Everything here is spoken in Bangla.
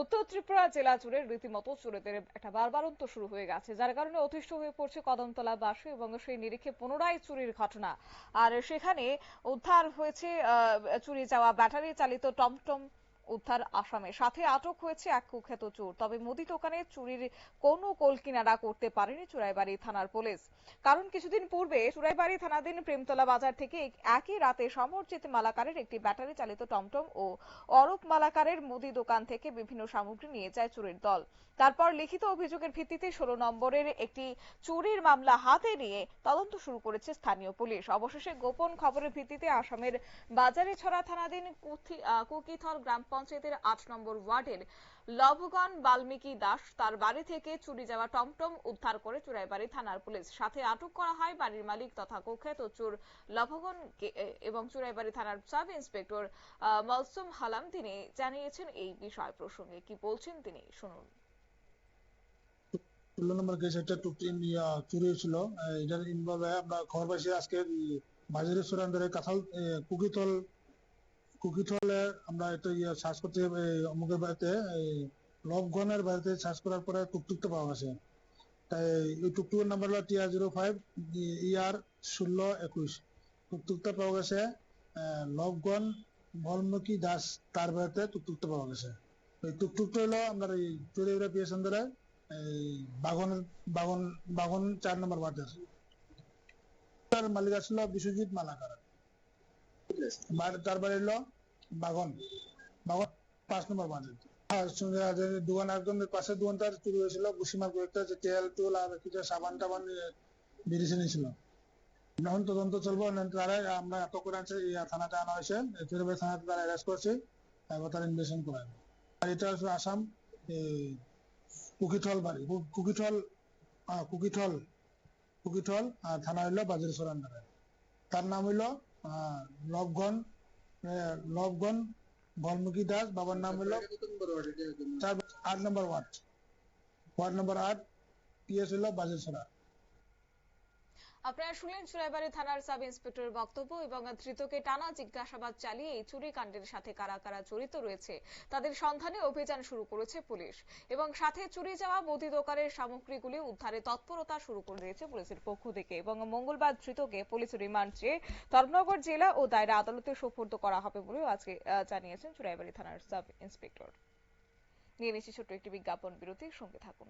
উত্তর ত্রিপুরা জেলা জুড়ে রীতিমতো চোরেদের একটা বারবারন্ত শুরু হয়ে গেছে, যার কারণে অতিষ্ঠ হয়ে পড়ছে কদমতলা বাসী এবং সেই নিরিখে পুনরায় চুরির ঘটনা। আর সেখানে উদ্ধার হয়েছে চুরি যাওয়া ব্যাটারি চালিত টমটম উদ্ধার আসামে, সাথে আটক হয়েছে এক কুখ্যাত চোর। তবে মুদি দোকানে চুরির কোনো কলকিনারা করতে পারেনি চুরাইবাড়ি থানার পুলিশ। কারণ কিছুদিন পূর্বে চুরাইবাড়ি থানাধীন প্রেমতলা বাজার থেকে একই রাতে সমরজিৎ মালাকারের একটি ব্যাটারি চালিত টমটম ও অরূপ মালাকারের মুদি দোকান থেকে বিভিন্ন সামগ্রী নিয়ে যায় চোরের দল। তারপর লিখিত অভিযোগের ভিত্তিতে 16 নম্বরের একটি চুরির মামলা হাতে নিয়ে তদন্ত শুরু করেছে স্থানীয় পুলিশ। অবশেষে গোপন খবরের ভিত্তিতে আসামের বাজারিছড়া থানাধীন কুকিথল গ্রাম পঞ্চায়েতের 8 নম্বর ওয়ার্ডের লভগণ বাল্মীকি দাস তার বাড়ি থেকে চুরি যাওয়া টমটম উদ্ধার করে চুরাইবাড়ি থানার পুলিশ। সাথে আটক করা হয় বাড়ির মালিক তথা কুখ্যাত চোর লভগণকে এবং চুরাইবাড়ি থানার সাব ইন্সপেক্টর মলসুম হালাম। তিনি জানিয়েছেন এই বিষয় প্রসঙ্গে কি বলছেন তিনি, শুনুন। 16 নম্বর কেস একটা চুরি হয়েছিল। এটার ইনভলভ আমরা খবর পাইছি আজকে বাজারের সুরান্দরে কাঁঠাল কুকিথলে আমরা এটা সার্চ করতে অমুকের বাড়িতে লবগনের বাড়িতে সার্চ করার পরে টুকটুকটা পাওয়া গেছে। তাই এই টুকটুকের নাম্বার হলো TR05 ER 1621। টুকটুকটা পাওয়া গেছে লবগন ভলমুখী দাস তার বাড়িতে টুকটুকটা পাওয়া গেছে। ওই টুকটুকটা হলো আপনার এই চুরিউরা পিএস আন্দারে এই বাগন 4 নম্বর ওয়ার্ডের তার মালিক আসলো বিশ্বজিৎ মালাকার। তার বাড়ি হলো বাগন বাগন 5 নম্বর ওয়ার্ডের। দোকান একদম পাশের দোকানটার চুরি হয়েছিল। বুসিমার কয়েকটা যে তেল টুল আর কিছু সাবান টাবান বেরিয়ে নিয়েছিল। এখন তদন্ত চলবো। তারা আমরা এত করে আছে থানাতে আনা হয়েছে, চুরিবাড়ি থানাতে তারা অ্যারেস্ট করছে, তারপর তারা ইনভেস্টিগেশন করায়। আর এটা হচ্ছে আসাম কুকিথল বাড়ি কুকিথল কুকিথল আর থানা হইলো বাজার সরান্ডারে। তার নাম হইলো লবগন লবগন ভলমুখী দাস। বাবার নাম হইলো 8 নম্বর ওয়ার্ড নম্বর 8 পিএস হইলো বাজারছড়া। আপনারা শুনলেন চুরাইবাড়ি থানার সাব ইন্সপেক্টরের বক্তব্য এবং ধৃতকে টানা জিজ্ঞাসাবাদ চালিয়ে এই চুরি কাণ্ডের সাথে কারা কারা জড়িত রয়েছে তাদের সন্ধানে অভিযান শুরু করেছে পুলিশ এবং সাথে চুরি যাওয়া মুদি দোকানের সামগ্রীগুলি উদ্ধারে তৎপরতা শুরু করে দিয়েছে পুলিশের পক্ষ থেকে। এবং মঙ্গলবার ধৃতকে পুলিশ রিমান্ড চেয়ে ধর্মনগর জেলা ও দায়রা আদালতে সোপর্দ করা হবে বলেও আজকে জানিয়েছেন চুরাইবাড়ি থানার সাব ইন্সপেক্টর। নিয়ে নিচ্ছি ছোট্ট একটি বিজ্ঞাপন বিরতির সঙ্গে থাকুন।